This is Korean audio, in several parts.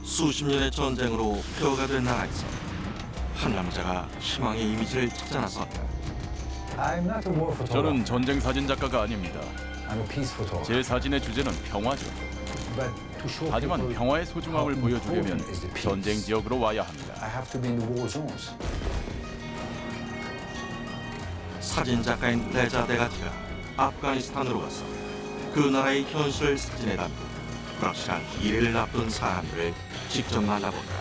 수십 년의 전쟁으로 폐허가 된 나라에서 한 남자가 희망의 이미지를 찾아 나섰다. 저는 전쟁 사진 작가가 아닙니다. 제 사진의 주제는 평화죠. 하지만 평화의 소중함을 보여주려면 전쟁 지역으로 와야 합니다. 사진 작가인 레자 데가티가 아프가니스탄으로 가서 그 나라의 현실을 사진에 담은 불확실한 미래를 앞둔 사람들을 직접 만나본다.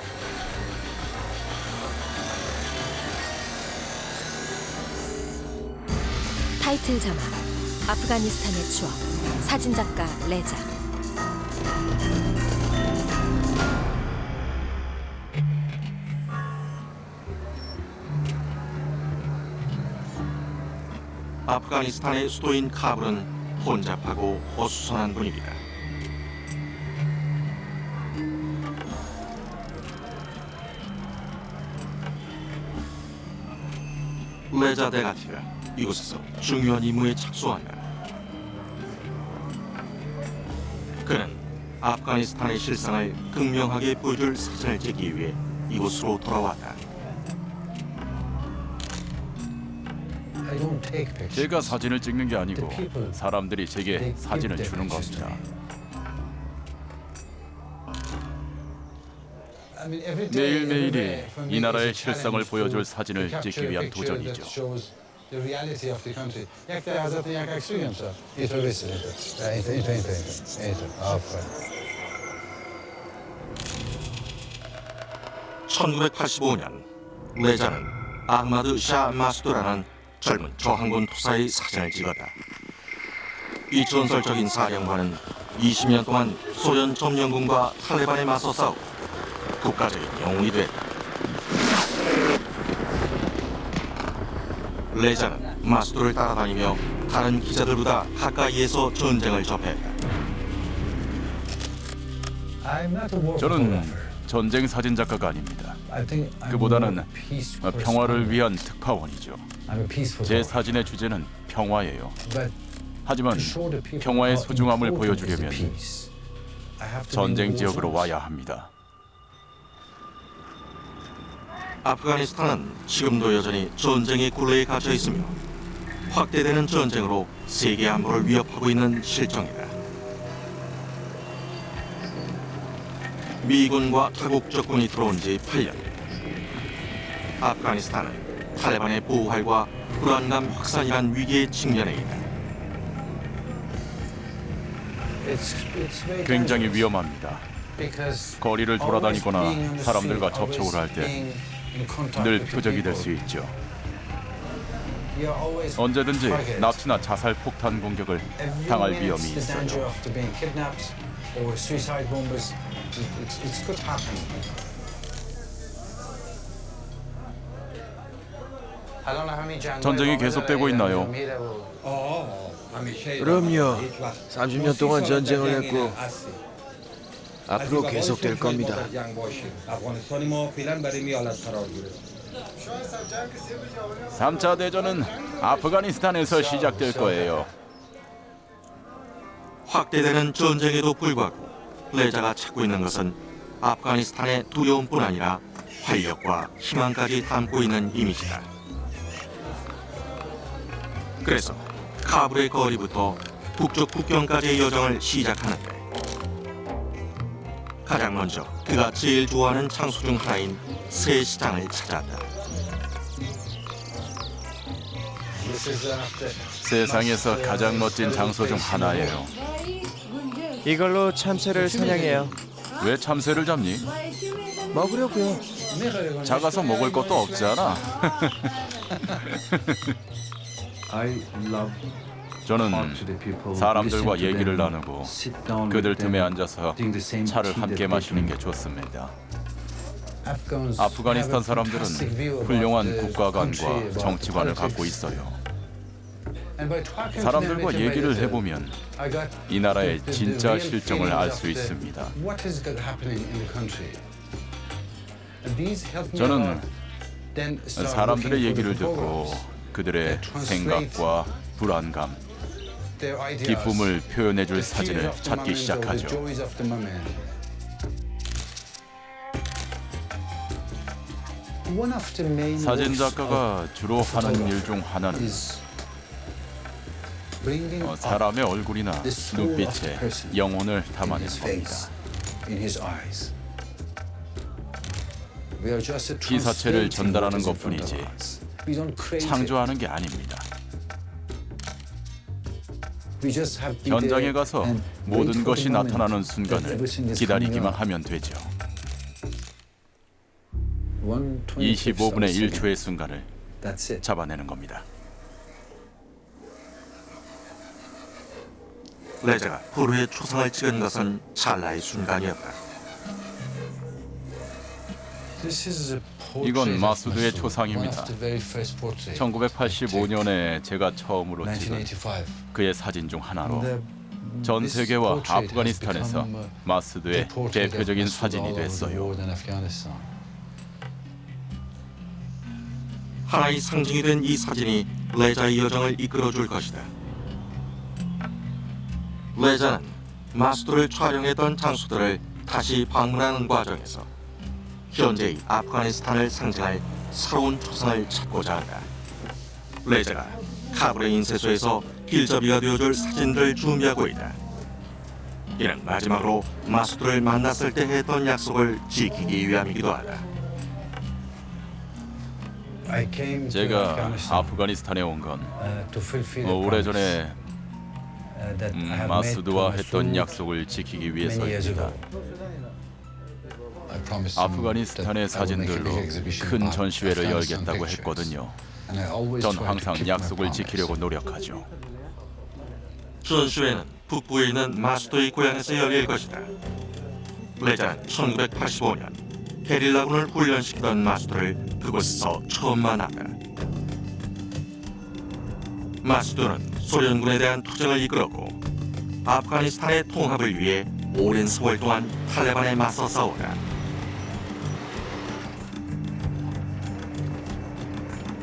타이틀 자막 아프가니스탄의 추억 사진작가 레자. 아프가니스탄의 수도인 카불은 혼잡하고 어수선한 분위기다. 레자 데가티가 이곳에서 중요한 임무에 착수한다. 그는 아프가니스탄의 실상을 극명하게 보여줄 사진을 찍기 위해 이곳으로 돌아왔다. 제가 사진을 찍는 게 아니고 사람들이 제게 사진을 주는 겁니다. 매일매일이 이 나라의 실상을 보여줄 사진을 찍기 위한 도전이죠. 1985년 레자는 아흐마드 샤 마수드라는 젊은 저항군 투사의 사진을 찍었다. 이 전설적인 사령관은 20년 동안 소련 점령군과 탈레반에 맞서 싸우고 국가적인 영웅이 됐다. 레자는 마수드를 따라다니며 다른 기자들보다 가까이에서 전쟁을 접했다. 저는 전쟁 사진 작가가 아닙니다. 그보다는 평화를 위한 특파원이죠. 제 사진의 주제는 평화예요. 하지만 평화의 소중함을 보여주려면 전쟁 지역으로 와야 합니다. 아프가니스탄은 지금도 여전히 전쟁의 굴레에 갇혀 있으며 확대되는 전쟁으로 세계 안보를 위협하고 있는 실정이다. 미군과 타국 적군이 들어온 지 8년. 아프가니스탄은 탈레반의 부활과 불안감 확산이란 위기에 직면해 있다. 굉장히 위험합니다. 거리를 돌아다니거나 사람들과 접촉을 할 때 늘 표적이 될 수 있죠. 언제든지 납치나 자살 폭탄 공격을 당할 위험이 있어요. 전쟁이 계속되고 있나요? 그럼요. 30년 동안 전쟁을 했고 앞으로 계속될 겁니다. 3차 대전은 아프가니스탄에서 시작될 거예요. 확대되는 전쟁에도 불구하고 레자가 찾고 있는 것은 아프가니스탄의 두려움뿐 아니라 활력과 희망까지 담고 있는 이미지다. 그래서 카불의 거리부터 북쪽 국경까지의 여정을 시작하는데 가장 먼저 그가 제일 좋아하는 장소 중 하나인 새 시장을 찾았다. 세상에서 가장 멋진 장소 중 하나예요. 이걸로 참새를 사냥해요. 왜 참새를 잡니? 먹으려고요. 작아서 먹을 것도 없잖아. 저는 사람들과 얘기를 나누고 그들 틈에 앉아서 차를 함께 마시는 게 좋습니다. 아프가니스탄 사람들은 훌륭한 국가관과 정치관을 갖고 있어요. 사람들과 얘기를 해보면 이 나라의 진짜 실정을 알 수 있습니다. 저는 사람들의 얘기를 듣고 그들의 생각과 불안감, 기쁨을 표현해줄 사진을 찾기 시작하죠. 사진 작가가 주로 하는 일 중 하나는 사람의 얼굴이나 눈빛에 영혼을 담아내는 겁니다. 기사체를 전달하는 것뿐이지 창조하는 게 아닙니다. 현장에 가서 모든 것이 나타나는 순간을 기다리기만 하면 되죠. 25분의 1초의 순간을 잡아내는 겁니다. 레자가 포로의 초상을 찍은 것은 찰나의 순간이었다. 이건 마수드의 초상입니다. 1985년에 제가 처음으로 찍은 그의 사진 중 하나로 전 세계와 아프가니스탄에서 마수드의 대표적인 사진이 됐어요. 하나의 상징이 된 이 사진이 레자의 여정을 이끌어줄 것이다. 레자는 마수드를 촬영했던 장소들을 다시 방문하는 과정에서 현재의 아프가니스탄을 상징할 새로운 초상을 찾고자 한다. 레자가 카불의 인쇄소에서 길잡이가 되어줄 사진들을 준비하고 있다. 이는 마지막으로 마수드를 만났을 때 했던 약속을 지키기 위함이기도 하다. 제가 아프가니스탄에 온 건 오래전에 마수드와 했던 약속을 지키기 위해서입니다. 아프가니스탄의 사진들로 큰 전시회를 열겠다고 했거든요. 전 항상 약속을 지키려고 노력하죠. 전시회는 북부에 있는 마수드의 고향에서 열릴 것이다. 레자는 1985년 게릴라군을 훈련시키던 마수드를 그곳에서 처음 만났다. 마수드는 소련군에 대한 투쟁을 이끌었고 아프가니스탄의 통합을 위해 오랜 세월 동안 탈레반에 맞서 싸우다.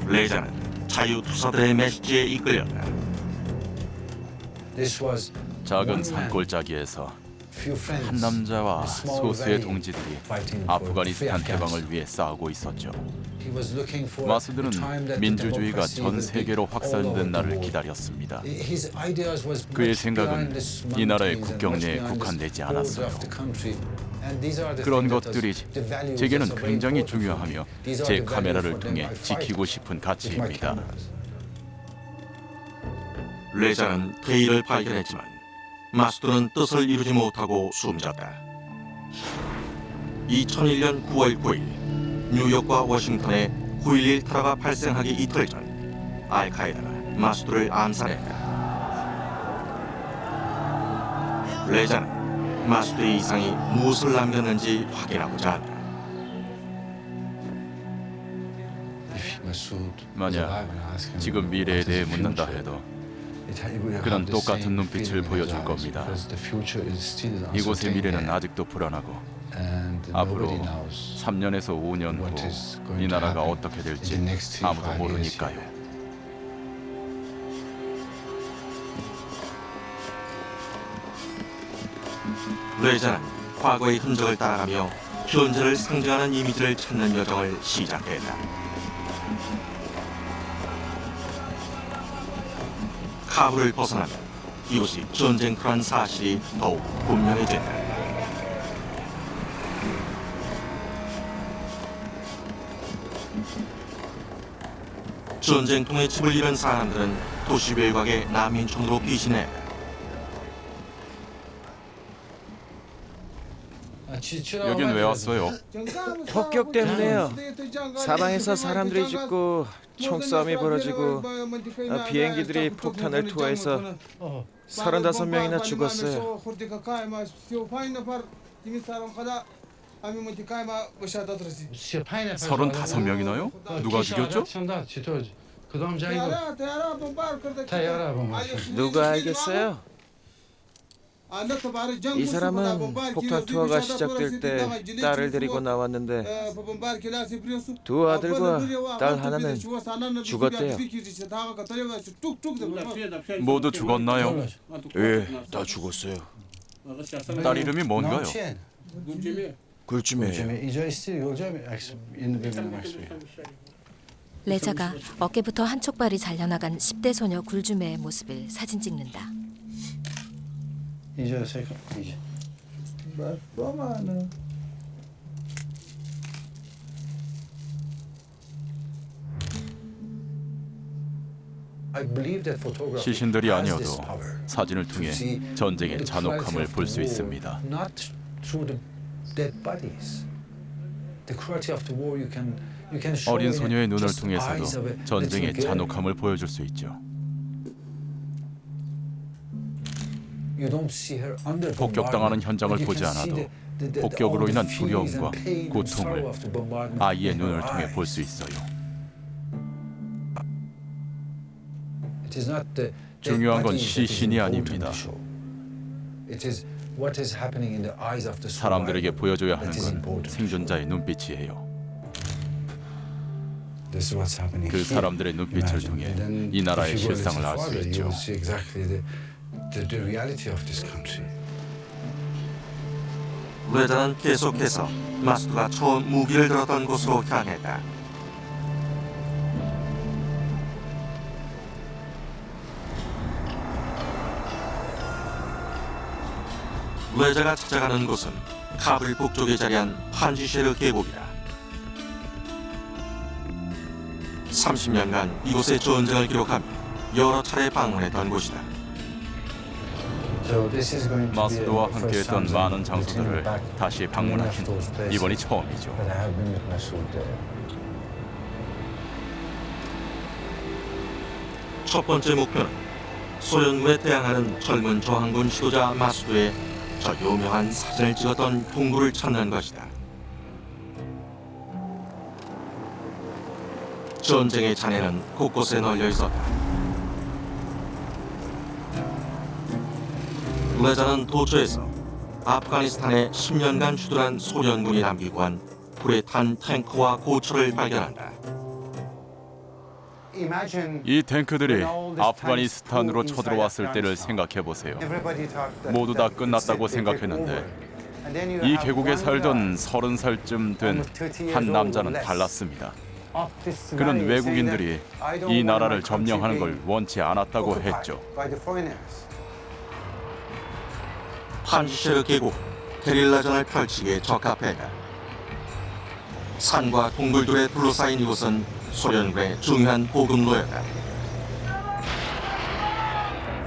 레자는 자유투사들의 메시지에 이끌렸다. 작은 산골짜기에서 한 남자와 소수의 동지들이 아프가니스탄 해방을 위해 싸우고 있었죠. 마수드는 민주주의가 전 세계로 확산된 날을 기다렸습니다. 그의 생각은 이 나라의 국경 내에 국한되지 않았어요. 그런 것들이 제게는 굉장히 중요하며 제 카메라를 통해 지키고 싶은 가치입니다. 레자는 대의를 발견했지만 마수드는 뜻을 이루지 못하고 숨졌다. 2001년 9월 9일 뉴욕과 워싱턴에 9.11 테러가 발생하기 이틀 전 알카에다가 마수드를 암살했다. 레자는 마수드의 이상이 무엇을 남겼는지 확인하고자 한다. 만약 지금 미래에 대해 묻는다 해도 그는 똑같은 눈빛을 보여줄 겁니다. 이곳의 미래는 아직도 불안하고 앞으로 3년에서 5년 후 이 나라가 어떻게 될지 아무도 모르니까요. 레자는 과거의 흔적을 따라가며 현재를 상징하는 이미지를 찾는 여정을 시작했다. 카불을 벗어나면 이곳이 전쟁터란 사실이 더욱 분명해진다. 전쟁통에 집을 잃은 사람들은 도시 외곽의 난민촌으로 피신했다. 여긴 왜 왔어요? 폭격 때문에요. 사방에서 사람들이 죽고 총싸움이 벌어지고 비행기들이 폭탄을 투하해서 35명이나 죽었어요. 35명이나요? 누가 죽였죠? 누가 알겠어요? 이 사람은 폭탄 투하가 시작될 때 딸을 데리고 나왔는데 두 아들과 딸 하나는 죽었대요. 모두 죽었나요? 예, 다 죽었어요. 딸 이름이 뭔가요? 굴주매예요. 레자가 어깨부터 한쪽 발이 잘려나간 10대 소녀 굴주매의 모습을 사진 찍는다. 시신들이 아니어도 사진을 통해 전쟁의 잔혹함을 볼 수 있습니다. 어린 소녀의 눈을 통해서도 전쟁의 잔혹함을 보여줄 수 있죠. 폭격당하는 현장을 보지 않아도 폭격으로 인한 두려움과 고통을 아이의 눈을 통해 볼 수 있어요. 중요한 건 시신이 아닙니다. 사람들에게 보여줘야 하는 건 생존자의 눈빛이에요. 그 사람들의 눈빛을 통해 이 나라의 실상을 알 수 있죠. 레자는 계속해서 마스두가 처음 무기를 들었던 곳으로 향했다. 레자가 찾아가는 곳은 카불 북쪽에 자리한 판지쉐르 계곡이다. 30년간 이곳의 전쟁을 기록하며 여러 차례 방문했던 곳이다. 마스두와 함께했던 많은 장소들을 다시 방문하긴 이번이 처음이죠. 첫 번째 목표는 소련군에 대항하는 젊은 저항군 지도자 마수두의 저 유명한 사진을 찍었던 동굴을 찾는 것이다. 전쟁의 잔해는 곳곳에 널려 있었다. 레자는 도처에서 아프가니스탄에 10년간 주둔한 소련군이 남기고 한 불에 탄 탱크와 고초를 발견한다. 이 탱크들이 아프가니스탄으로 쳐들어왔을 때를 생각해 보세요. 모두 다 끝났다고 생각했는데 이 계곡에 살던 30살쯤 된 한 남자는 달랐습니다. 그는 외국인들이 이 나라를 점령하는 걸 원치 않았다고 했죠. 판지쉐르 계곡 게릴라전을 펼치기에 적합했다. 산과 동굴들에 둘러싸인 이곳은 소련군의 중요한 보급로였다.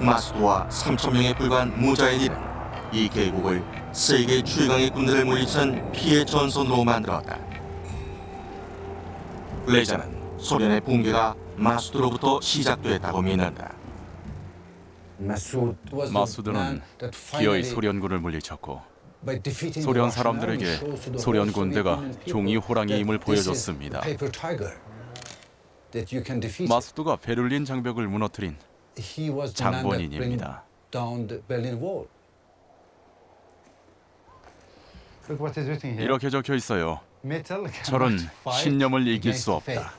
마수두와 3,000명에 불과한 무자헤딘은 이 계곡을 세계 최강의 군대를 물리치는 피해 전선으로 만들었다. 레자는 소련의 붕괴가 마수두로부터 시작됐다고 믿는다. 마수드는 기어이 소련군을 물리쳤고 소련 사람들에게 소련 군대가 종이 호랑이임을 보여줬습니다. 마수두가 베를린 장벽을 무너뜨린 장본인입니다. 이렇게 적혀 있어요. 철은 신념을 이길 수 없다.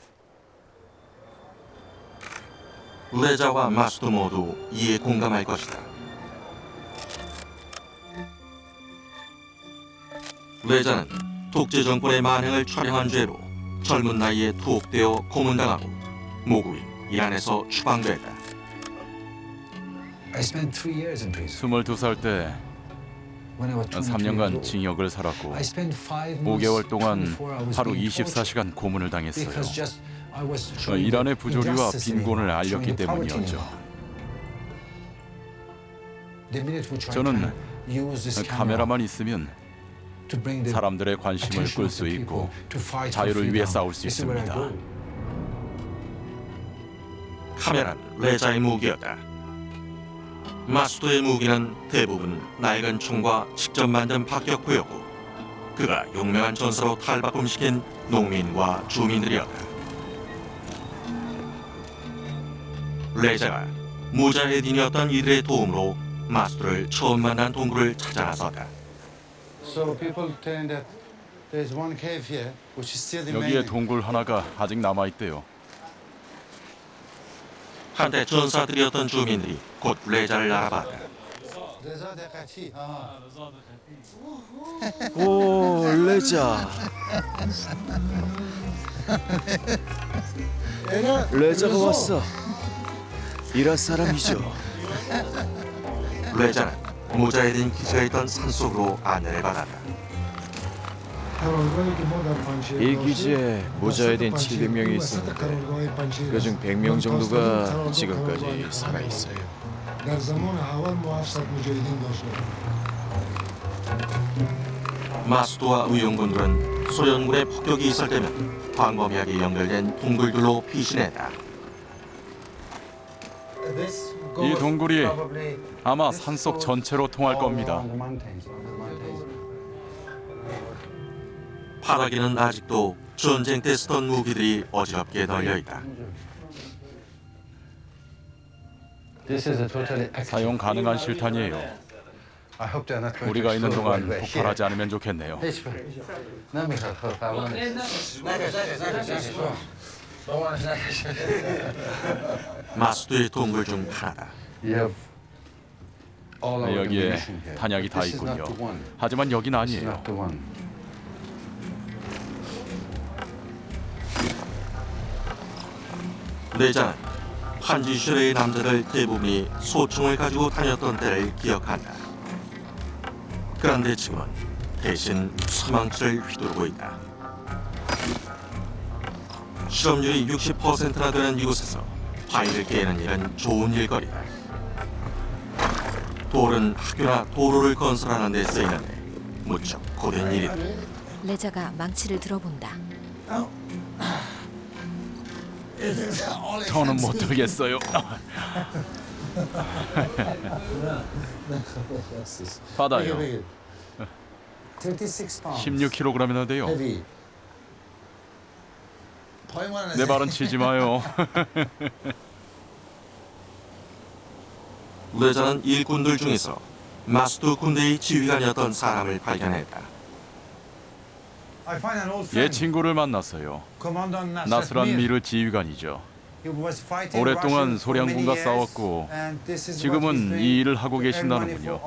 레자와 마수두 모두 이에 공감할 것이다. 레자는 독재 정권의 만행을 촬영한 죄로 젊은 나이에 투옥되어 고문당하고 모국인 이란에서 추방됐다. 22살 때 3년간 징역을 살았고 5개월 동안 하루 24시간 고문을 당했어요. 이란의 부조리와 빈곤을 알렸기 때문이었죠. 저는 카메라만 있으면 사람들의 관심을 끌 수 있고 자유를 위해 싸울 수 있습니다. 카메라는 레자의 무기였다. 마수두의 무기는 대부분 낡은 총과 직접 만든 박격포였고 그가 용맹한 전사로 탈바꿈시킨 농민과 주민들이었다. 레자가 무자헤딘이었던 이들의 도움으로 마수두를 처음 만난 동굴을 찾아 나섰다. 여기에 동굴 하나가 아직 남아있대요. 한때 전사들이었던 주민들이 곧 레자를 알아봤다. 오, 레자. 레자가 왔어. 이란 사람이죠. 레자는 무자헤딘 기지가 있던 산속으로 안내를 받았다. 이 기지에 무자헤딘 700명이 있었는데 그중 100명 정도가 지금까지 살아 있어요. 마수도와 의용군들은 소련군의 폭격이 있을 때면 광범위하게 연결된 동굴들로 피신했다. 이 동굴이 아마 산속 전체로 통할 겁니다. 바닥에는 아직도 전쟁 때 쓰던 무기들이 어지럽게 널려 있다. 사용 가능한 실탄이에요. 우리가 있는 동안 폭발하지 않으면 좋겠네요. 마수도의 동굴 중 하나다. 여기에 탄약이 다 있군요. 하지만 여긴 아니에요. 레자는 판지 시대의 남자들 대부분이 소총을 가지고 다녔던 때를 기억한다. 그런데 지금은 대신 사망치를 휘두르고 있다. 실업률이 60%나 되는 이곳에서 바위를 깨는 일은 좋은 일거리다. 돌은 학교나 도로를 건설하는 데 쓰이는데 무척 고된 일이다. 레자가 망치를 들어본다. 더는 못 들겠어요. 받아요. 16kg이나 돼요. 내 발은 치지 마요. 레자는 일꾼들 중에서 마수도 군대의 지휘관이었던 사람을 발견했다. 옛 친구를 만났어요. 나스란 미르 지휘관이죠. 오랫동안 소련군과 싸웠고 지금은 이 일을 하고 계신다는군요.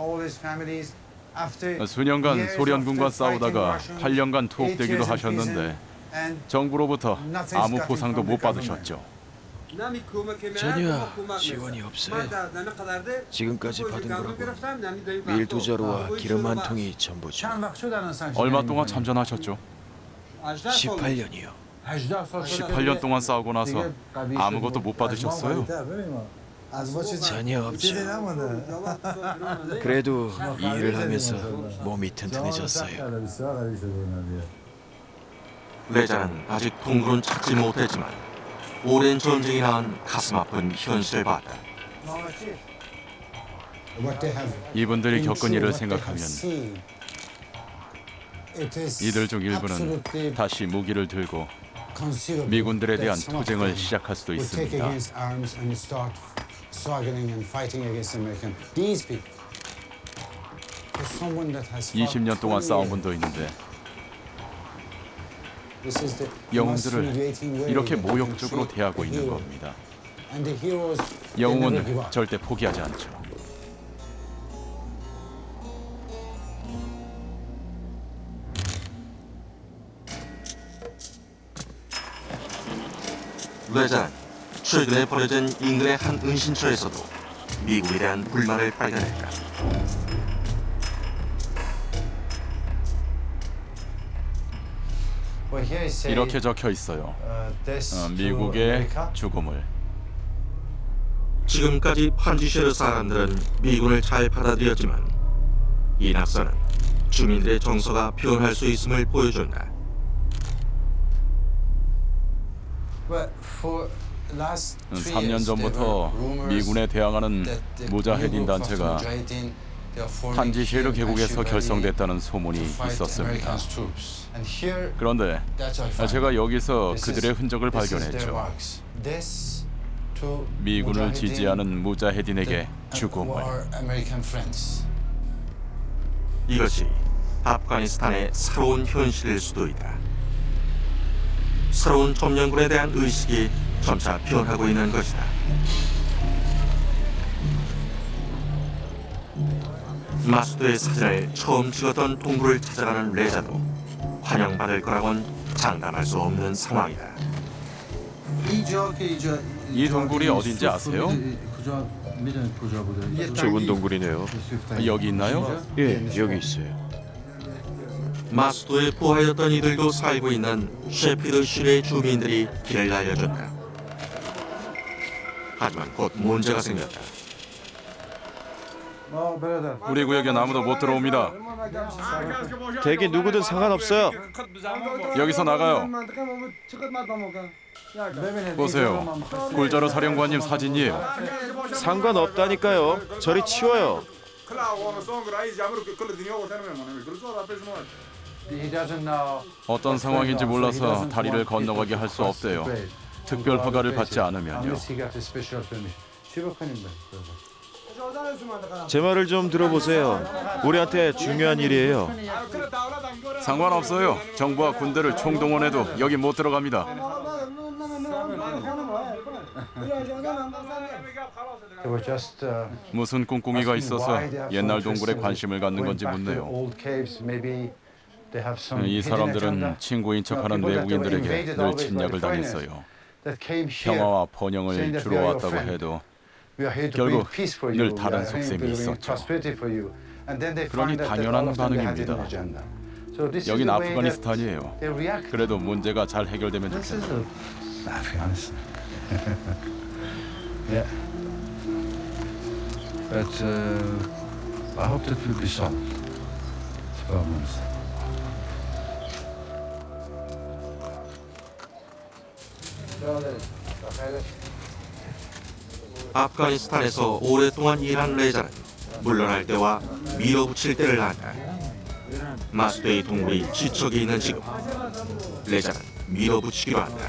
수년간 소련군과 싸우다가 8년간 투옥되기도 하셨는데 정부로부터 아무 보상도 못 받으셨죠. 전혀 지원이 없어요. 지금까지 받은 거라고 밀두자루와 기름 한 통이 전부죠. 얼마 동안 참전하셨죠? 18년이요. 18년 동안 싸우고 나서 아무것도 못 받으셨어요? 전혀 없죠. 그래도 이 일을 하면서 몸이 튼튼해졌어요. 레자는 아직 동굴은 찾지 못했지만 오랜 전쟁이 낳은 가슴 아픈 현실을 봤다. 이분들이 겪은 일을 생각하면 이들 중 일부는 다시 무기를 들고 미군들에 대한 투쟁을 시작할 수도 있습니다. 20년 동안 싸운 분도 있는데 영웅들을 이렇게 모욕적으로 대하고 있는 겁니다. 영웅은 절대 포기하지 않죠. 레자는 최근에 버려진 인근의 한 은신처에서도 미국에 대한 불만을 발견했다. 이렇게 적혀 있어요. 미국의 죽음을. 지금까지 판지쉐르 사람들은 미군을 잘 받아들였지만 이 낙서는 주민들의 정서가 변할 수 있음을 보여준다. 3년 전부터 미군에 대항하는 무자헤딘 단체가 판지쉐르 계곡에서 결성됐다는 소문이 있었습니다. 그런데 제가 여기서 그들의 흔적을 발견했죠. 미군을 지지하는 무자헤딘에게 죽음을. 이것이 아프가니스탄의 새로운 현실일 수도 있다. 새로운 점령군에 대한 의식이 점차 변하고 있는 것이다. 마수도의 사진을 처음 찍었던 동굴을 찾아가는 레자도 환영받을 거라곤 장담할 수 없는 상황이다. 이 동굴이 어딘지 아세요? 좁은 동굴이네요. 여기 있나요? 예, 여기 있어요. 마수도에 부하였던 이들도 살고 있는 셰피드 실의 주민들이 길을 알려준다. 하지만 곧 문제가 생겼다. 우리 구역엔 아무도 못 들어옵니다. 대기 누구든 상관없어요. 여기서 나가요. 보세요. 굴자로 사령관님 사진이에요. 상관없다니까요. 저리 치워요. 어떤 상황인지 몰라서 다리를 건너가게 할 수 없대요. 특별 허가를 받지 않으면요. 제 말을 좀 들어보세요. 우리한테 중요한 일이에요. 상관없어요. 정부와 군대를 총동원해도 여기 못 들어갑니다. 무슨 꿍꿍이가 있어서 옛날 동굴에 관심을 갖는 건지 묻네요. 이 사람들은 친구인 척하는 외국인들에게 늘 침략을 당했어요. 평화와 번영을 주러 왔다고 해도 결국 늘 다른 속셈이 있었죠. 그러니 당연한 반응입니다. 여긴 아프가니스탄이에요. 그래도 문제가 잘 해결되면 좋겠네요. But I hope that will be solved. Problems. 아프가니스탄에서 오랫동안 일한 레자는 물러날 때와 밀어붙일 때를 안다. 마수도의 동굴이 지척에 있는 지금 레자는 밀어붙이기로 한다.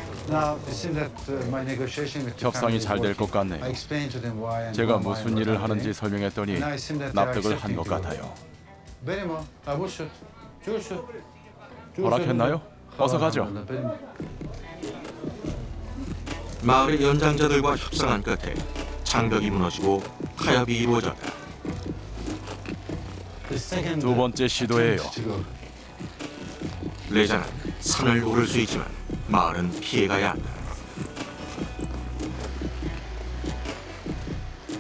협상이 잘 될 것 같네요. 제가 무슨 일을 하는지 설명했더니 납득을 한 것 같아요. 허락했나요? 어서 가죠. 마을의 연장자들과 협상한 끝에 장벽이 무너지고 타협이 이루어졌다. 두 번째 시도예요. 레자는 산을 오를 수 있지만 마을은 피해가야 한다.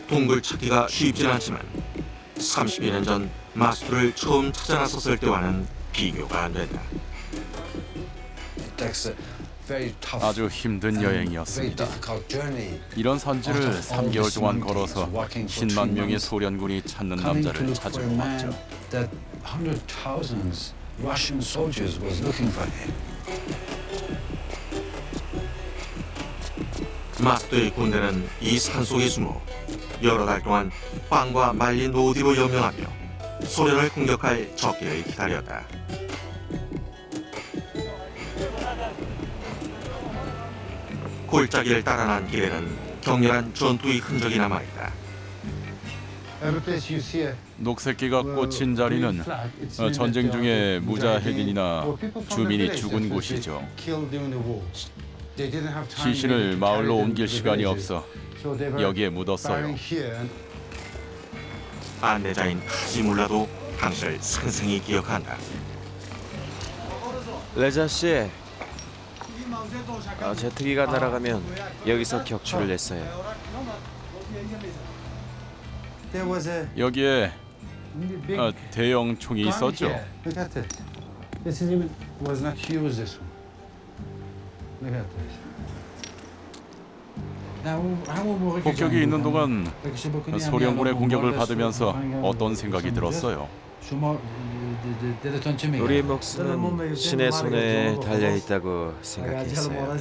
동굴 찾기가 쉽진 않지만 30여 년 전 마수도를 처음 찾아 나섰을 때와는 비교가 안 된다. 아주 힘든 여행이었습니다. 이런 산지를 3개월 동안 걸어서 10만 명의 소련군이 찾는 남자를 찾으러 왔죠. 마수도의 군대는 이 산속에 숨어 여러 달 동안 빵과 말린 노디로 연명하며 소련을 공격할 적기를 기다렸다. 골짜기를 따라 난 길에는 격렬한 전투의 흔적이 남아있다. 녹색기가 꽂힌 자리는 전쟁 중에 무자헤딘이나 주민이 죽은 곳이죠. 시신을 마을로 옮길 시간이 없어 여기에 묻었어요. 안내자인 하지몰라도 당시를 생생히 기억한다. 레자 씨, 제트기가 날아가면 여기서 격추를 냈어요. 여기에 대형 총이 있었죠. 폭격이 있는 동안 소련군의 공격을 받으면서 어떤 생각이 들었어요? 우리의 목숨은 신의 손에 달려 있다고 생각했어요.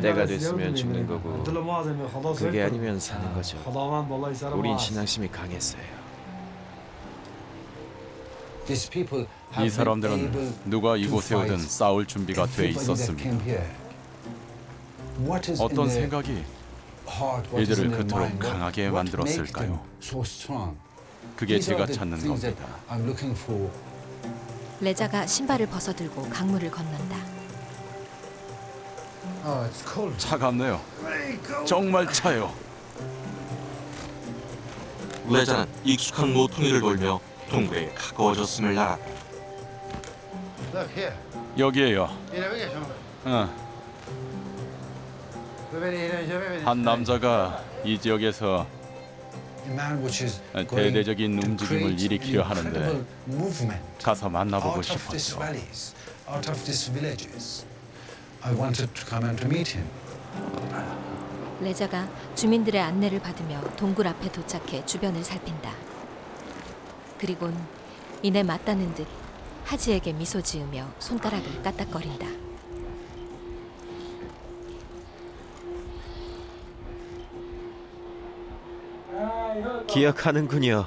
때가 됐으면 죽는 거고 그게 아니면 사는 거죠. 우린 신앙심이 강했어요. 이 사람들은 누가 이곳에 오든 싸울 준비가 돼 있었습니다. 어떤 생각이 이들을 그토록 강하게 만들었을까요? 그게 제가 찾는 겁니다. 레자가 신발을 벗어들고 강물을 건넌다. 차갑네요. 정말 차요. 레자는 익숙한 모퉁이를 돌며 동굴에 가까워졌음을 알았다. Look here. 여기에요. 이놈이 계셔. 한 남자가 이 지역에서 대대적인 움직임을 일으키려 하는데 가서 만나보고 싶었죠. 레자가 주민들의 안내를 받으며 동굴 앞에 도착해 주변을 살핀다. 그리곤 이내 맞다는 듯 하지에게 미소 지으며 손가락을 까딱거린다. 기억하는군요.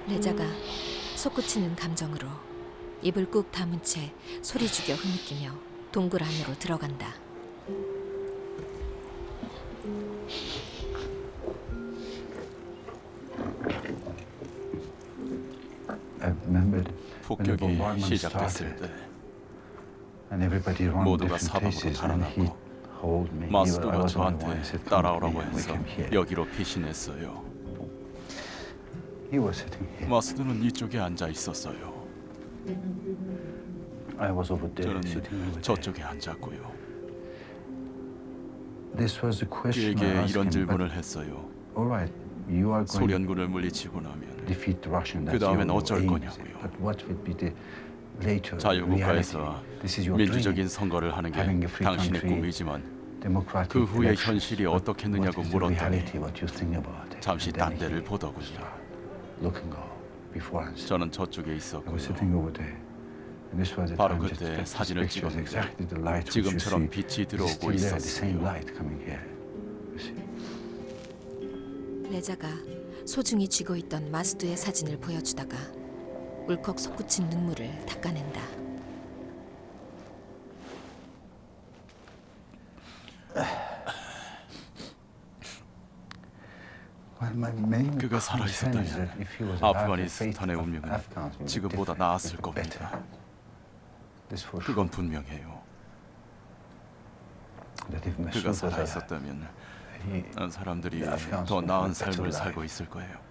레자가 솟구치는 감정으로 입을 꾹 다문 채 소리 죽여 흐느끼며 동굴 안으로 들어간다. 폭격이 시작됐을 때 모두가 사방으로 달아났고 마스두가 저한테 따라오라고 해서 여기로 피신했어요. 마스두는 이쪽에 앉아 있었어요. 저는 저쪽에 앉았고요. 그에게 이런 질문을 했어요. 소련군을 물리치고 나면 그 다음엔 어쩔 거냐고요. 자유국가에서 민주적인 선거를 하는 게 당신의 꿈이지만 그 후에 현실이 어떻겠느냐고 물었더니 잠시 딴 데를 보더군요. 저는 저쪽에 있었고요. 바로 그때 사진을 찍었는데 지금처럼 빛이 들어오고 있었어요. 레자가 소중히 쥐고 있던 마스두의 사진을 보여주다가 울컥 솟구친 눈물을 닦아낸다. 그가 살아있었다면 아프가니스탄의 운명은 지금보다 나았을 겁니다. 그건 분명해요. 그가 살아있었다면 사람들이 더 나은 삶을 살고 있을 거예요.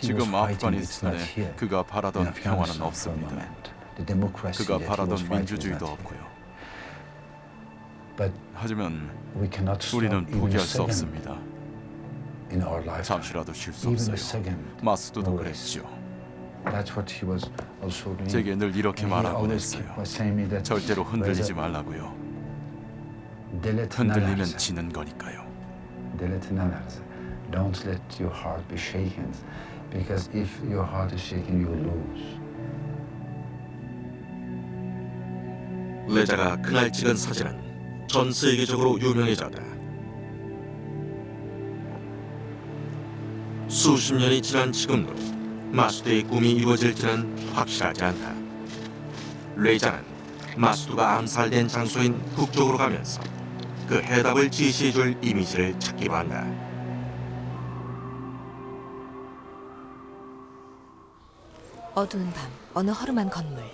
지금 아프가니스탄에 그가 바라던 평화는 없습니다. 그가 바라던 민주주의도 없고요. 하지만 우리는 포기할 수 없습니다. 잠시라도 쉴 수 없어요. 마스두도 그랬죠. 제게 늘 이렇게 말하곤 했어요. 절대로 흔들리지 말라고요. 흔들리면 지는 거니까요. Don't let your heart be shaken, because if your heart is shaken, you will lose. 레자가 그날 찍은 사진은 전 세계적으로 유명해졌다. 수십 년이 지난 지금도 마스두의 꿈이 이루어질지는 확실하지 않다. 레자는 마스두가 암살된 장소인 북쪽으로 가면서 그 해답을 지시해줄 이미지를 찾기로 한다. 어두운 밤 어느 허름한 건물.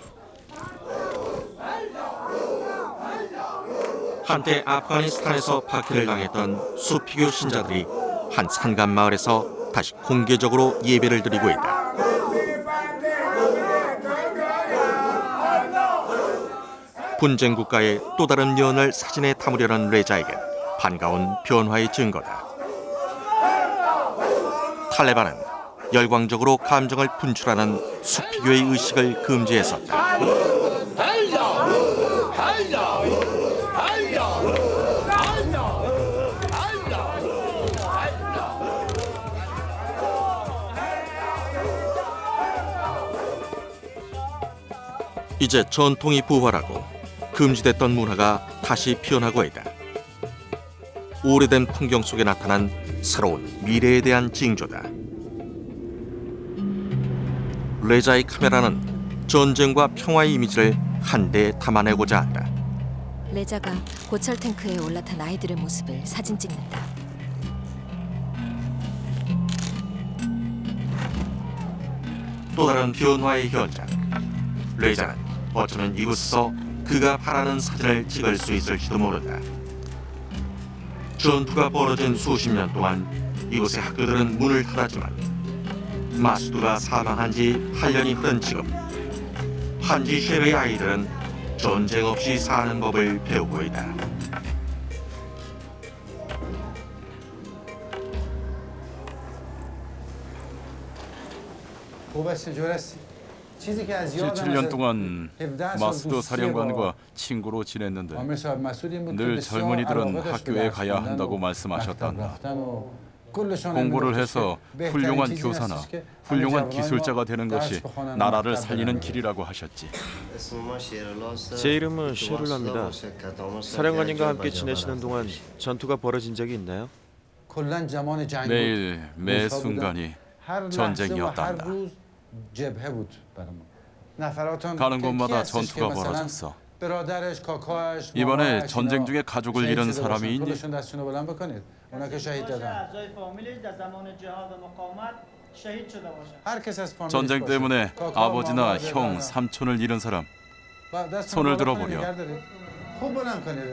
한때 아프가니스탄에서 박해를 당했던 수피교 신자들이 한 산간 마을에서 다시 공개적으로 예배를 드리고 있다. 분쟁 국가의 또 다른 면을 사진에 담으려는 레자에겐 반가운 변화의 증거다. 탈레반은 열광적으로 감정을 분출하는 수피교의 의식을 금지했었다. 이제 전통이 부활하고 금지됐던 문화가 다시 피어나고 있다. 오래된 풍경 속에 나타난 새로운 미래에 대한 징조다. 레자의 카메라는 전쟁과 평화의 이미지를 한데 담아내고자 한다. 레자가 고철 탱크에 올라탄 아이들의 모습을 사진 찍는다. 또 다른 변화의 현장. 레자는 어쩌면 이곳에서 그가 바라는 사진을 찍을 수 있을지도 모른다. 전투가 벌어진 수십 년 동안 이곳의 학교들은 문을 닫았지만 마수두가 사망한 지 8년이 흐른 지금 판지 쉐르의 아이들은 전쟁 없이 사는 법을 배우고 있다. خوب است اینجور هستی چیزی که از یادم 17년 از 동안 17 마수도 سال 사령관과 친구로 지냈는데 عامر صاحب مسعود این بود که 늘 بسیار 젊은이들은 علاقه داشت به 학교에 درس 가야 خوندن 한다고 و 말씀하셨단다. مکتب رفتن و کلشان 공부를 می‌گفتش 해서 که بهترین 훌륭한 چیزی 교사나 هستش که 훌륭한 همه 기술자가 جوانان 되는 درس 것이 بخوانن و 나라를 مکتب 살리는 برن. 길이라고 하셨지. 제 이름은 쉐룰라입니다. 사령관님과 함께 지내시는 동안 전투가 벌어진 적이 있나요? کلاً زمان جنگ بود. 매일 매 روزها بودن. 순간이 هر لحظه و هر 전쟁이었단다. روز جبهه بود برامون. نفراتان 가는 که 곳마다 کی هستش که 전투가 مثلاً 벌어졌어. برادرش، کاکاش، 이번에 ماماش، 전쟁 اینا 중에 가족을 شهید 잃은 شده 사람이 باشن. 있니? خودشون دستشون رو بلند بکنید. اونا که شهید دادن. اعضای فامیلش در زمان جهاد و مقاومت شهید شده باشند. هر کس از فامیلش 전쟁 باشه. 때문에 کاکا، 아버지나 ماما، 형, برادر. 삼촌을 잃은 사람 و دستتون 손을 رو بالا 들어보렴. کنید، نگه دارید. خوب بلند کنید.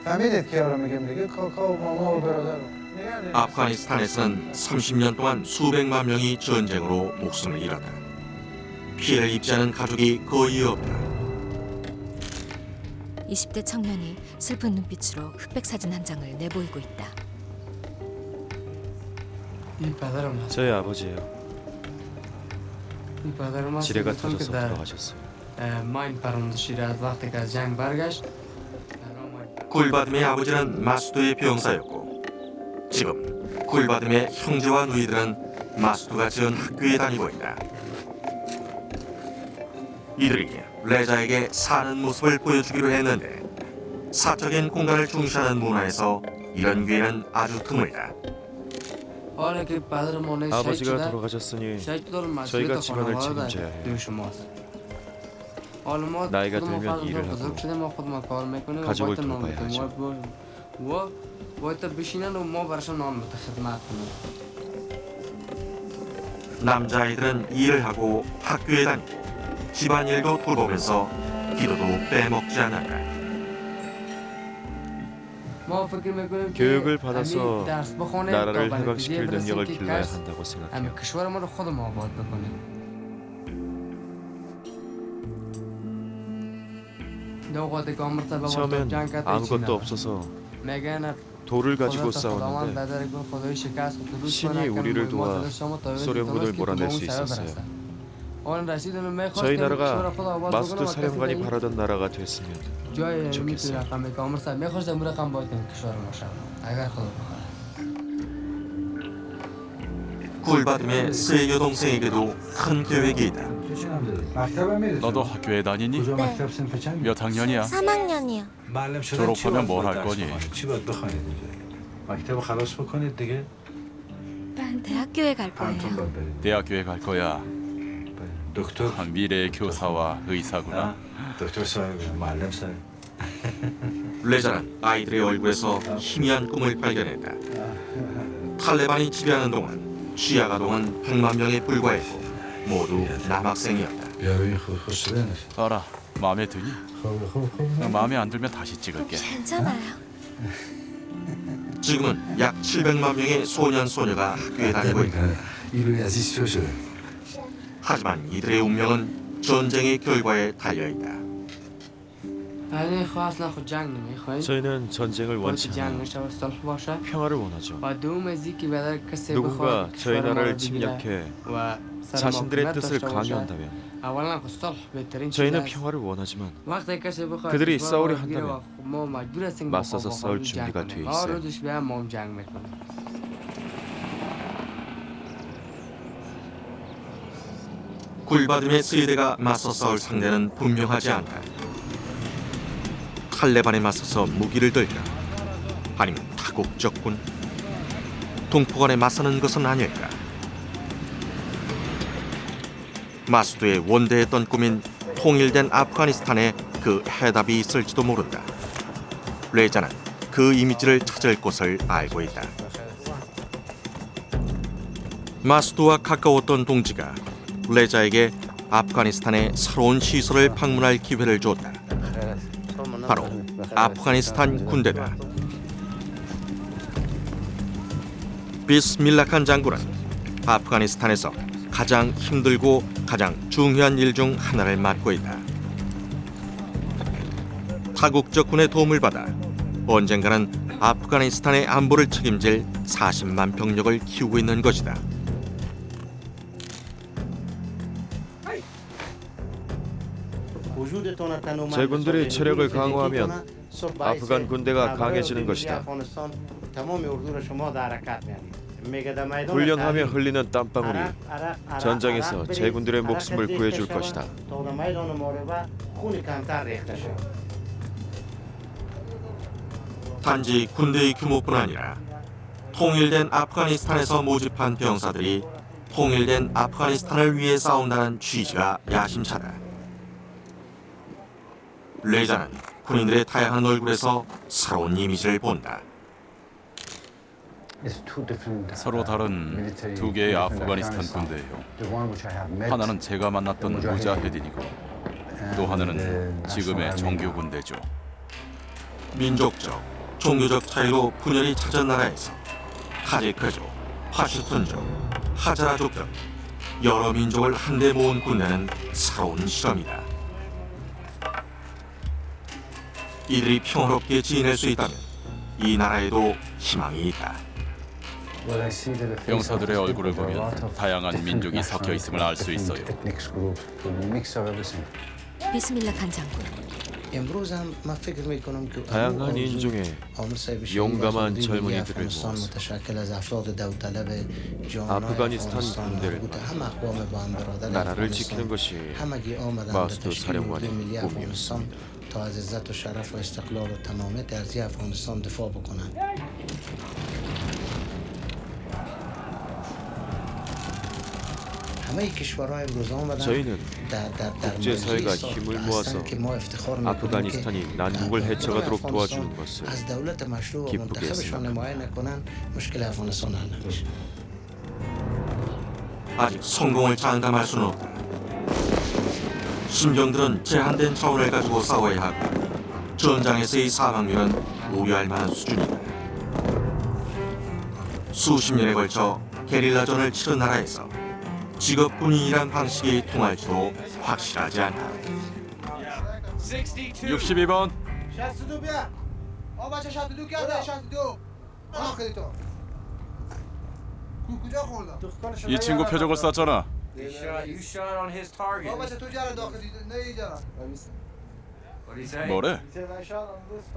فهمیدید که رو میگم دیگه کاکا و ماما و برادر. نگه دارید. 아프가니스탄에서는 30년 동안 수백만 명이 전쟁으로 목숨을 잃었다. 피해를 입지 않은 가족이 거의 없다. 20대 청년이 슬픈 눈빛으로 흑백 사진 한 장을 내보이고 있다. این پدرم هست. 저희 아버지예요. این پدرم هست. 지뢰가 گفتم که 터져서 در 돌아가셨어요. ما این پرنده شیر از وقتی که از جنگ برگشت 굴바듬의 아버지는 마수도의 병사였고 지금 굴바듬의 형제와 누이들은 마수도가 지은 학교에 다니고 있다. 이들이 레자에게 사는 모습을 보여주기로 했는데 사적인 공간을 중시하는 문화에서 이런 기회는 아주 드물다. حالا که پدر ما نیست شهید 아버지가 شده 돌아가셨으니 شهید دار 저희가 مسئولیت 집안을 خانواده 책임져야 해요. دوی شماست. حالا ما 나이가 خودمون 들면 فرض 일을 بزرگ 하고 شدیم ما خودمون کار میکنیم و 가족을 باید نان 돌봐야 بدیم 하죠. و باید بشینن و ما براشون نان بده خدمت کنیم. 남자아이들은 일을 하고 학교에 다니고 집안일도 돌보면서 기도도 빼먹지 않는다. ما فکر میکنیم که 교육을 받아서 همین درس بخونه تا 나라를 به نتیجه 회복시킬 برسیم 능력을 که 길러야 کس 한다고 همین 생각해요. کشور ما رو خودمون آباد بکنیم. دو وقتی که عمر تا به 처음엔 جنگ کرد 아무것도 없어서 میگن 돌을 가지고 خداوند 싸웠는데 بدر گفت خدای شکست و درود 신이 کنه که 우리를 ما 도와 خدا شما تا 소련군을 درست که 몰아낼 به 수 اون سبب 있었어요. برسن. آن رسید اون میخواست 저희 که کشور 나라가 خود آباد 마수도 بکنه و کسی 사령관이 دیگه 바라던 나라가 됐으면 جای 좋겠어요. میتونه رقم که عمر صاحب میخواست اون رقم باید این کشور ما شد اگر خدا بخواد. 굴바듬의 세교 동생에게도 큰 계획이 있다. مکتبم میره. 너도 학교에 다니니? کجا مکتب صنف چند؟ 몇 학년이야? 3학년이요. معلم شدن چی 졸업하면 باید 뭘 할 درس 거니? بخونید؟ چی باید بخونید اینجا؟ مکتب خلاص بکنید دیگه. 대학교에 갈 همتون 거예요. باید برید. 대학교에 갈 거야. دکتر. 아, 미래의 교사와 의사구나. دکتر صاحب معلم صاحب. 레자는 아이들의 얼굴에서 희미한 꿈을 발견했다. 탈레반이 지배하는 동안 취하가동은 100만 명에 불과했고 모두 남학생이었다. بیاروی خوب شده نشه. 알아. 마음에 드니? خوب. 마음에 안 들면 다시 찍을게. 괜찮아요. 지금은 약 700만 명의 소년 소녀가 학교에 다니고 있다. ایروی عزیز چه شده؟ 하지만 이들의 운명은 전쟁의 결과에 달려 있다. یعنی خواست اصلا خود جنگ نمیخواین 저희는 전쟁을 باید 원치 جنگ 않아요. نشه و صلح باشه 평화를 원하죠. و دوم از اینکه بدر کسی 누군가 بخواد 저희 کشور ما رو 나라를 بگیره 침략해 و سر 자신들의 موقعیت 뜻을 داشته باشه 강요한다면 اولا خود صلح بهترین چیز 저희는 است. 평화를 원하지만 وقتی کسی بخواد 그들이 کشور 싸우려 ما رو بگیره 한다면 و ما مجبور هستیم 맞서서 با 싸울 خودمون 준비가 جنگ 돼 کنیم. 있어요. روزش بیان ما هم جنگ میکنیم. 굴바듬의 세대가 맞서 싸울 상대는 분명하지 않다. 탈레반에 맞서서 무기를 들까? 아니면 다국적군? 동포간에 맞서는 것은 아닐까? 마수도의 원대했던 꿈인 통일된 아프가니스탄에 그 해답이 있을지도 모른다. 레자는 그 이미지를 찾을 곳을 알고 있다. 마수도와 가까웠던 동지가 레자에게 아프가니스탄의 새로운 시설을 방문할 기회를 줬다. 바로 아프가니스탄 군대다. 비스밀라칸 장군은 아프가니스탄에서 가장 힘들고 가장 중요한 일 중 하나를 맡고 있다. 타국적 군의 도움을 받아 언젠가는 아프가니스탄의 안보를 책임질 40만 병력을 키우고 있는 것이다. 제군들이 체력을 강화하면 아프간 군대가 강해지는 것이다. 훈련하며 흘리는 땀방울이 전장에서 제군들의 목숨을 구해줄 것이다. 단지 군대의 규모뿐 아니라 통일된 아프가니스탄에서 모집한 병사들이 통일된 아프가니스탄을 위해 싸운다는 취지가 야심차다. 레자는 군인들의 다양한 얼굴에서 새로운 이미지를 본다. 서로 다른 두 개의 아프가니스탄 군대예요. 하나는 제가 만났던 무자헤딘이고 또 하나는 지금의 정규 군대죠. 민족적, 종교적 차이로 분열이 잦은 나라에서 타지크족, 파슈툰족, 하자라족 등 여러 민족을 한데 모은 군대는 새로운 실험이다. 이들이 평화롭게 지낼 수 있다면 이 나라에도 희망이 있다. 병사들의 얼굴을 보면 다양한 민족이 섞여 있음을 알 수 있어요. 비스밀라칸 장군. 다양한 인종의 용감한 젊은이들을 모아서 아프가니스탄 군대를 나라를 지키는 것이 마스투 사령관의 꿈이었습니다. تا از عزت و شرف و استقلال و تمامیت ارضی افغانستان دفاع بکنند. همه کشورهای امروز آمدن 저희는 در 국제사회가 힘을 모아서 아프가니스탄이 난국을 헤쳐가도록 도와주는 것을 از دولت مشروع و 기쁘게 منتخبشان 생각합니다. حمایت نکنند مشکل افغانستان حل نمیشه. 아직 성공을 장담할 수는 없다. 심정들은 제한된 차원을 가지고 싸워야 하고 전장에서의 사망률은 우려할 만한 수준이다. 수십 년에 걸쳐 게릴라전을 치른 나라에서 직업 군인이란 방식이 통할지도 확실하지 않다. 62번. 이 친구 표적을 쐈잖아. 뭐래?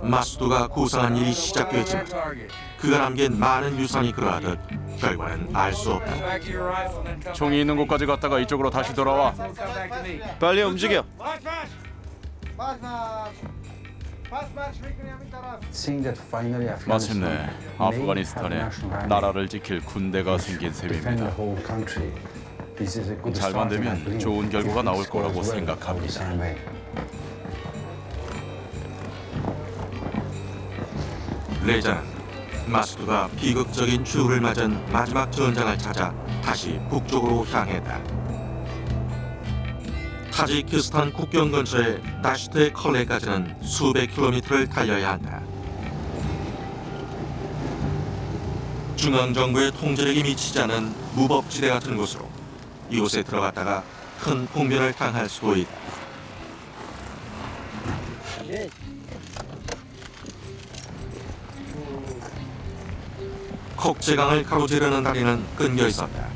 마수두가 구상한 일이 시작되었지만 그가 남긴 많은 유산이 그러하듯 결과는 알 수 없다. 총이 있는 곳까지 갔다가 이쪽으로 다시 돌아와. 빨리 움직여. 마침내 아프가니스탄에 나라를 지킬 군대가 생긴 셈입니다. 잘만 되면 좋은 결과가 나올 거라고 생각합니다. 레자는 마수두가 비극적인 추후를 맞은 마지막 전장을 찾아 다시 북쪽으로 향했다. 타지키스탄 국경 근처의 다슈트 컬레까지는 수백 킬로미터를 달려야 한다. 중앙정부의 통제력이 미치지 않은 무법지대 같은 곳으로 이곳에 들어갔다가 큰 공변을 당할 수도 있다. 콕제강을 가로지르는 다리는 끊겨 있었다.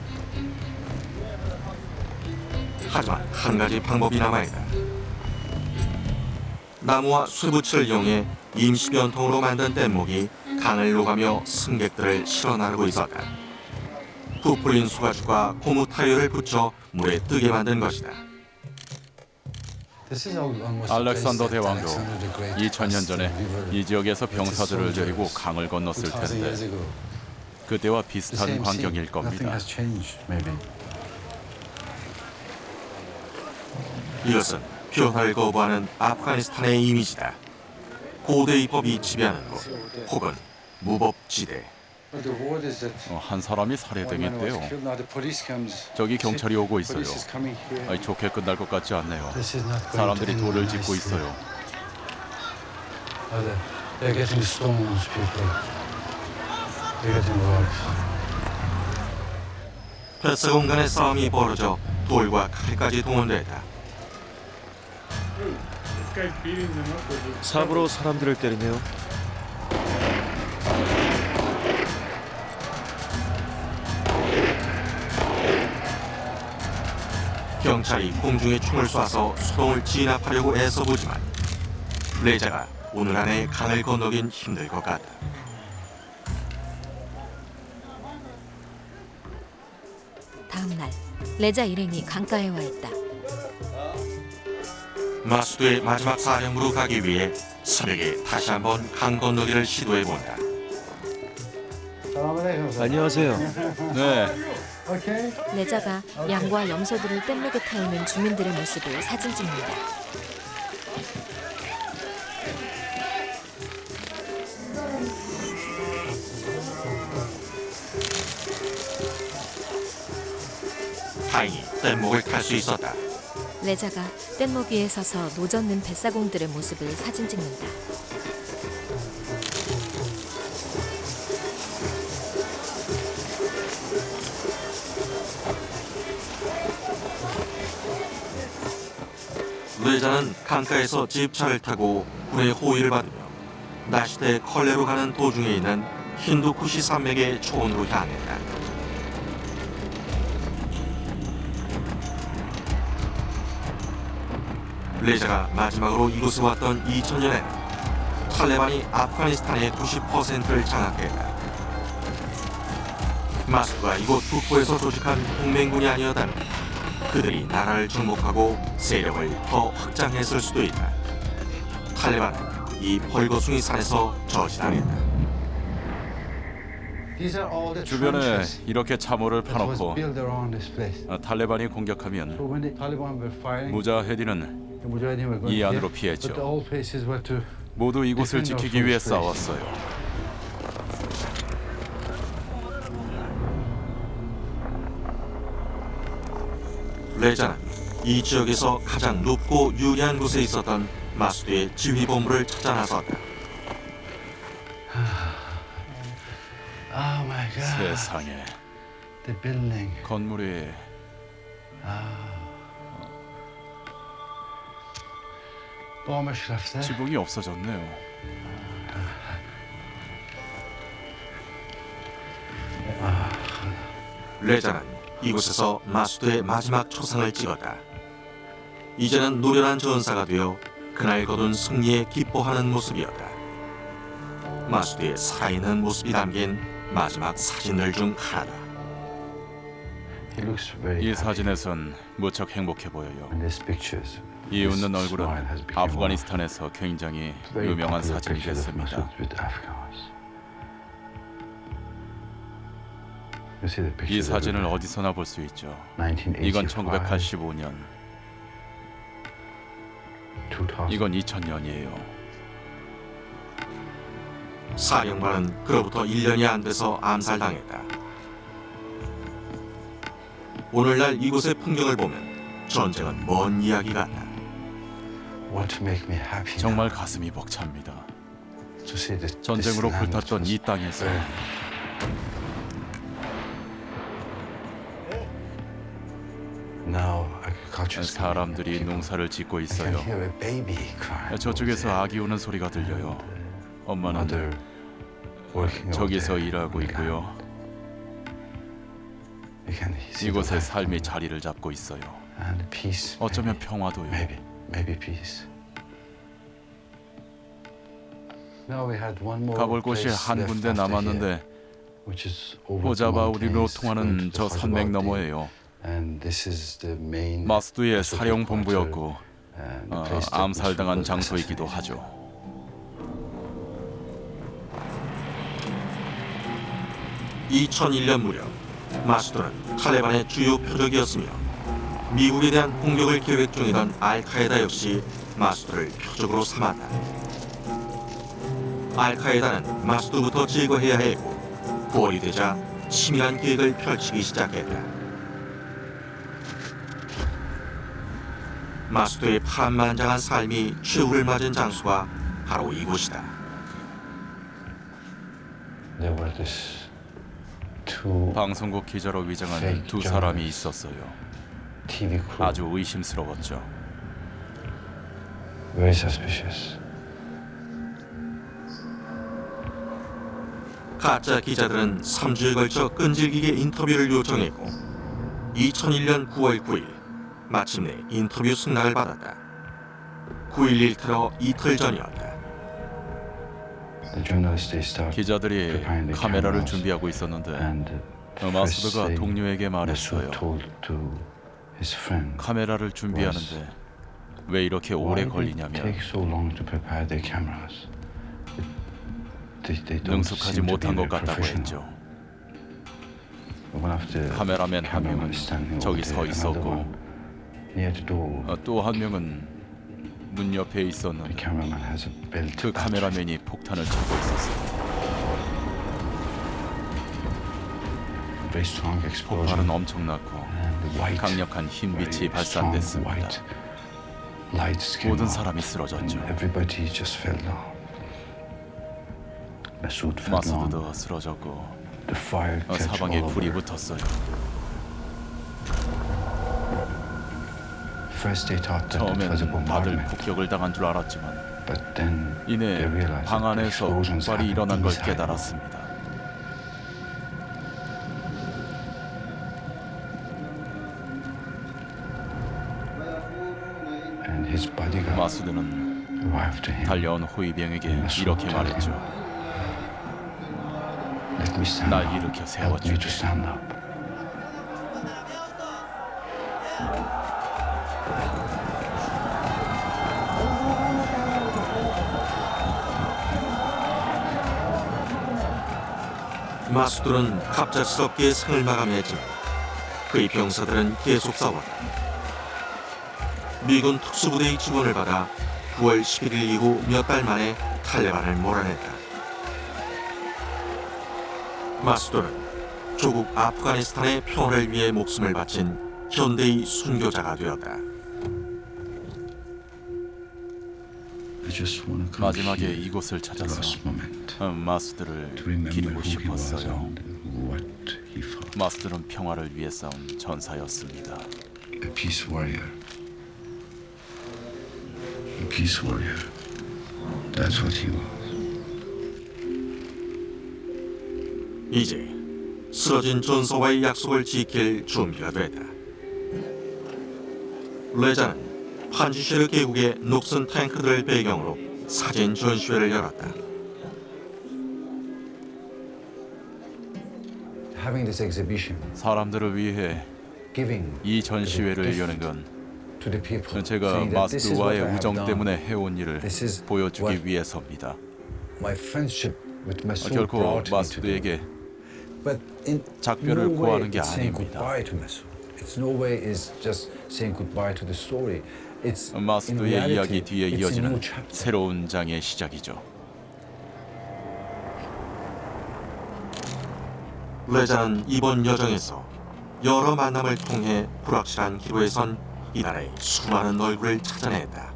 하지만 한 가지 방법이 남아있다. 나무와 쇠붙이를 이용해 임시 변통으로 만든 뗏목이 강을 녹아며 승객들을 실어 나르고 있었다. 부풀린 수가죽과 고무 타이어를 붙여 물에 뜨게 만든 것이다. 알렉산더 대왕도 2000년 전에 이 지역에서 병사들을 데리고 강을 건넜을 텐데 그때와 비슷한 광경일 겁니다. 이것은 변화를 거부하는 아프가니스탄의 이미지다. 고대의 법이 지배하는 곳 혹은 무법지대. But the word is that 한 사람이 one man was 살해당했대요. killed. Now the police comes. 저기 경찰이 오고 있어요. Police is coming here. 아니, 좋게 끝날 것 같지 않네요. This is not going 사람들이 to end 돌을 nicely. 짚고 있어요. They're getting stones, people. They're getting rocks. 뱃사공 간의 싸움이 벌어져 돌과 칼까지 동원됐다. 삽으로 사람들을 때리네요. 경찰이 공중에 총을 쏴서 수동을 진압하려고 애써보지만 레자가 오늘 안에 강을 건너긴 힘들 것 같다. 다음 날 레자 일행이 강가에 와 있다. 마수드의 마지막 사령부로 가기 위해 새벽에 다시 한번 강 건너기를 시도해본다. 안녕하세요. 네, 레자가 양과 염소들을 뗏목에 태우는 주민들의 모습을 사진 찍는다. 다행히 뗏목을 탈 수 있었다. 레자가 뗏목 위에 서서 노젓는 뱃사공들의 모습을 사진 찍는다. 레자는 강가에서 집차를 타고 군의 호위를 받으며 나시대 컬레로 가는 도중에 있는 힌두쿠시 산맥의 초원으로 향했다. 레자가 마지막으로 이곳에 왔던 2000년에는 탈레반이 아프가니스탄의 90%를 장악했다. 마수드가 이곳 북부에서 조직한 동맹군이 아니었다면 그들이 나라를 정복하고 세력을 더 확장했을 수도 있다. 탈레반은 이 벌거숭이 산에서 저지당했다. These are all the 주변에 trenches 이렇게 참호를 that was 파놓고 built around this place. 탈레반이 So 공격하면 when the Taliban were firing, 무자헤딘은 the Mujahideen were going 이 안으로 here, 피했죠. but all places were to 모두 이곳을 defend 지키기 위해 us from this place. 싸웠어요. 레자는 이 지역에서 가장 높고 유리한 곳에 있었던 마수드의 지휘본부를 찾아 나섰다. Oh my God! 세상에 The building. 건물이 Bomberschriften. 지붕이 없어졌네요. 레자는 이곳에서 마수드의 마지막 초상을 찍었다. 이제는 노련한 전사가 되어 그날 거둔 승리에 기뻐하는 모습이었다. 마수드의 살아있는 모습이 담긴 마지막 사진들 중 하나다. He looks very 이 happy. 사진에선 무척 행복해 보여요. In these pictures, 이 his 웃는 smile 얼굴은 has become 아프가니스탄에서 굉장히 very 유명한 popular 사진이 pictures of 됐습니다. Masood with Afghans. You see the 이 pictures 사진을 everywhere. 어디서나 볼 수 있죠. 1985, 이건 1985년, 2000. 이건 2000년이에요. 사령관은 그로부터 1년이 안 돼서 암살당했다. 오늘날 이곳의 풍경을 보면 전쟁은 먼 이야기 같다. What to make me happy 정말 now, 가슴이 벅찹니다. to see this 전쟁으로 land 불탔던 which 이 was 땅에서 burned. Now agriculture is 사람들이 농사를 짓고 I can 있어요. hear a baby cry. 저쪽에서 아기 우는 소리가 들려요. 엄마는 Mother working all 저기서 day 일하고 on the 있고요. land. You can see the 이곳에 life 삶이 자리를 잡고 있어요. and peace. 어쩌면 평화도요. Maybe peace. Now we had one more 가볼 곳이 place 한 left 군데 after here, 남았는데 which is over the 호자바우리로 mountains, 통하는 going to 저 the 산맥 Hajabadi. 너머예요. And this is the main 마수드의 Masood 사령 본부였고 and the place that 암살당한 Masood was 장소이기도 assassinated. 하죠. 2001년 무렵 마수드는 탈레반의 주요 표적이었으며 미국에 대한 공격을 계획 중이던 알카에다 역시 마수드를 표적으로 삼았다. 알카에다는 마수드부터 제거해야 했고 9월이 되자 치밀한 계획을 펼치기 시작했다. 마수도의 파란만장한 삶이 최후를 맞은 장소가 바로 이곳이다. There were these two 방송국 기자로 위장한 두 사람이 있었어요. TV crew. 아주 의심스러웠죠. Very suspicious. 가짜 기자들은 3주에 걸쳐 끈질기게 인터뷰를 요청했고 2001년 9월 9일 마침내 인터뷰 승낙을 받았다. 9일 일터로 이틀 전이었다. The journalists they start 기자들이 preparing the 카메라를 cameras, 준비하고 있었는데 and first 마수드가 they- 동료에게 Masood 말했어요. told to his friend. 카메라를 준비하는데 왜 이렇게 오래 Why did it 걸리냐며 take so long to prepare their cameras? They don't 능숙하지 seem to be 못한 것 very 같다고 professional. 했죠. One of the 카메라맨 한 cameramen 명은 is standing 저기 over 서 there, another 있었고 one near the door. 또 한 명은 문 옆에 The 있었는데 cameraman has a belt. 그 카메라맨이 폭탄을 치고 있었어요. Very strong explosion. 폭발은 엄청났고 And the white, 강력한 흰빛이 very strong 발산됐습니다. white lights came 모든 out, 사람이 쓰러졌죠. and everybody just fell down. Masood fell down. 마수드도 쓰러졌고 The fire catch 사방에 all 불이 over. 붙었어요. First they thought that it was a 처음엔 다들 bombardment, 폭격을 당한 줄 알았지만 but then they 이내 realized 방 that the 안에서 explosions 폭발이 happened 일어난 걸 inside. 깨달았습니다. And his bodyguard 마수드는 arrived to him. 달려온 호위병에게 이렇게 말했죠. Let me stand 날 up. 일으켜 Help me to 세워주지. stand up. 마수들은 갑작스럽게 상을 마감했지만 그의 병사들은 계속 싸웠다. 미군 특수부대의 지원을 받아 9월 11일 이후 몇 달 만에 탈레반을 몰아냈다. 마수들은 조국 아프가니스탄의 평화를 위해 목숨을 바친 현대의 순교자가 되었다. I just want to come 마지막에 here 이곳을 at the 찾아서 last moment 마수들을 to remember 기리고 who he was 싶었어요. and what he fought. 마수들은 평화를 위해 싸운 전사였습니다. A peace warrior. A peace warrior. That's what he was. 이제 쓰러진 전사와의 약속을 지킬 준비가 됐다. 레자는 판지쉐르 계곡의 녹슨 탱크들을 배경으로 사진 전시회를 열었다. Having this exhibition, 사람들을 위해 giving 이 전시회를 여는 건 to the people, 제가 saying that this is what I 마수드와의 have 우정 done. 때문에 해온 일을 This is 보여주기 what 위해서입니다. my friendship with Masood 결코 brought me to do. 마수드에게 But in 작별을 no way 고하는 게 it's saying 아닙니다. goodbye to Masood. It's no way is just saying goodbye to the story. It's in 마수드의 reality, 이야기 뒤에 it's a 이어지는 new chapter. 새로운 장의 시작이죠. 레자는 이번 여정에서 여러 만남을 통해 불확실한 기로에 선 이달의 수많은 얼굴을 찾아냈다.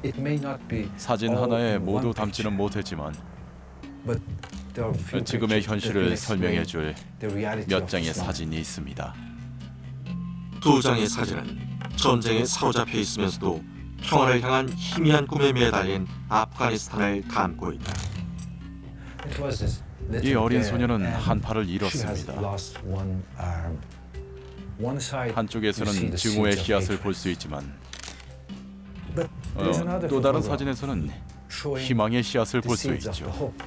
It may not be 사진 all 하나에 in 모두 one 담지는 picture, 못했지만 but there are few 지금의 pictures that 현실을 will 설명해 explain 줄 the reality 몇 of 장의 Islam. 사진이 있습니다. 두 장의 사진은 전쟁에 사로잡혀 있으면서도 평화를 향한 희미한 꿈에 매달린 아프가니스탄을 담고 있다. It was this 이 little 어린 girl, 소녀는 and 한 팔을 she has 잃었습니다. lost one arm. One side, you see 한쪽에서는 the 증오의 seeds of 씨앗을 hatred. 볼 수 있지만 But there's another 또 다른 photograph 사진에서는 showing 희망의 씨앗을 the 볼 수 seeds of 있죠. the hope.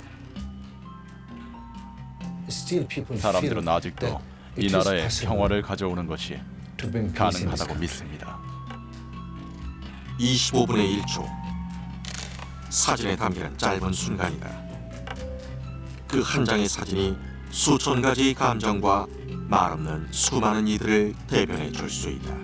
Still people 사람들은 feel 아직도 that 이 it is 나라에 possible 평화를 가져오는 것이 to bring peace in this 가능하다고 country. 믿습니다. 25분의 1초. 사진에 담기는 짧은 순간이다. 그 한 장의 사진이 수천 가지의 감정과 말없는 수많은 이들을 대변해 줄 수 있다.